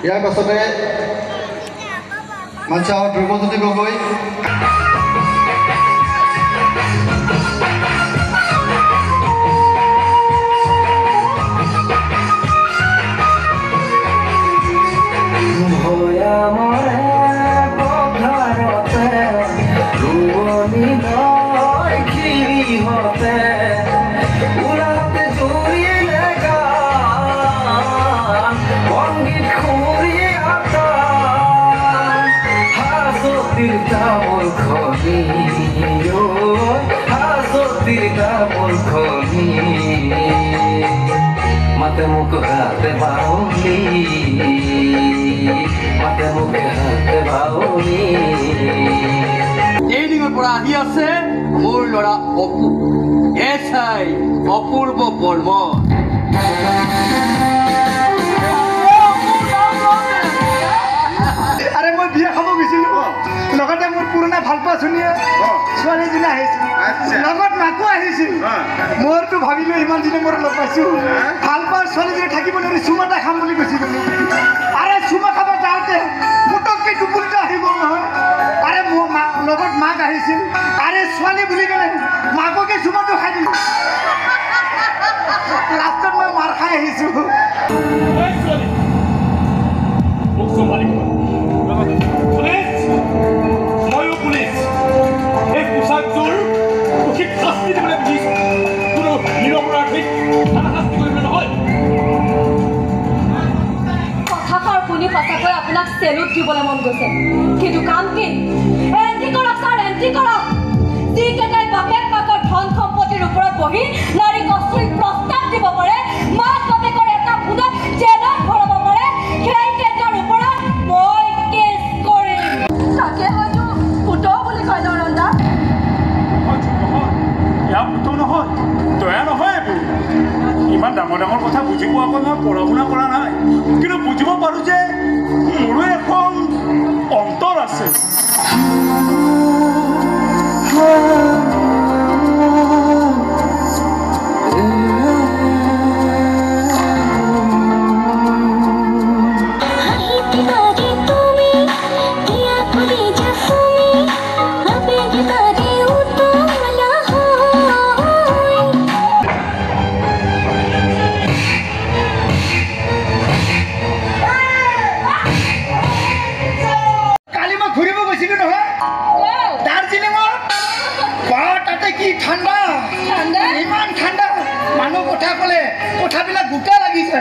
ইয়াৰ পাছতে মঞ্চ Dhruvajyoti Gogoi mate muke hate bauli mate muke hate bauli এই দিনৰ পৰা আহি আছে মোৰ ল'ৰা অপু এছাই অপূৰ্ব বৰ্মন আৰে মই বিয়া খাব গৈছিলো লগতে মোৰ পুৰণা ভালপোৱা শুনিয়ে ছোৱালীজনী আহিছিল লগত মাকো আহিছিল মোৰতো ভাবিলো ইমান দিনে মোৰ লগ পাইছো ভালপোৱা ছোৱালীজনী থাকিব নোৱাৰি চুমা এটা খাম বুলি কৈছিলো আৰে চুমা খাব যাওঁতে পুটককে টুপুৰিটা আহি গ'ল নহয় আৰে মোৰ লগত মাক আহিছিল আৰে ছোৱালী বুলি ক'লে মাককে চুমাটো খাই দিলো লাষ্টত মই মাৰ খাই আহিছো সঁচাকৈ আপোনাক চেলুট দিবলৈ মন গৈছে কিন্তু কাম কি এণ্ট্ৰি কৰক ছাৰ এণ্ট্ৰি কৰক যিকেইটাই বাপেক মাকৰ ধন সম্পত্তিৰ ওপৰত বহি নাৰীক অশ্লীল প্ৰস্তাৱ দিব পাৰে মাক বাপেকৰ এটা ভূতক জেলত ভৰাব পাৰে সেইকেইটাৰ ওপৰত মই কেছ কৰিম তাকে হয়তো পুতৌ বুলি কয় ন ৰন্ধা ইয়াৰ পুতৌ নহয় দয়া নহয় এইবোৰ ইমান ডাঙৰ ডাঙৰ কথা বুজি পোৱাকৈ মই পঢ়া শুনা কৰা নাই কিন্তু বুজিব পাৰোঁ যে মোৰো এখন অন্তৰ আছে কথাবিলাক গোটা লাগিছে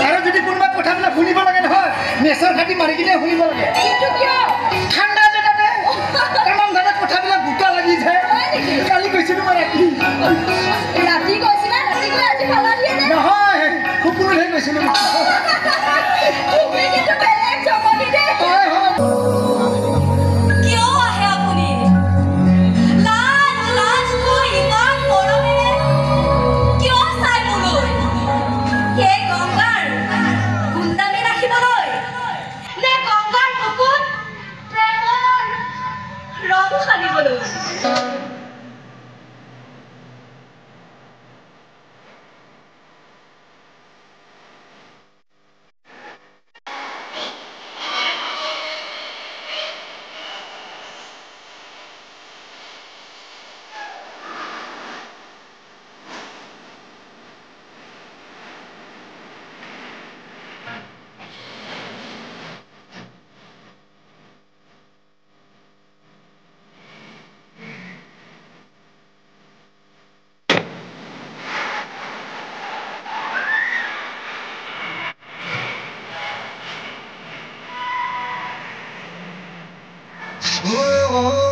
আৰু যদি কোনোবা কথাবিলাক শুনিব লাগে নহয় মেচৰ খাটি মাৰি কিনে শুনিব লাগে ঠাণ্ডা জেগাতে তামাম জেগাত কথাবিলাক গোটা লাগিছে কালি কৈছিলো মই ৰাতি কৈছিলা ৰাতি কৈ আজি খালা দিয়ে নহয় কুকুৰহে কৈছিলো Oh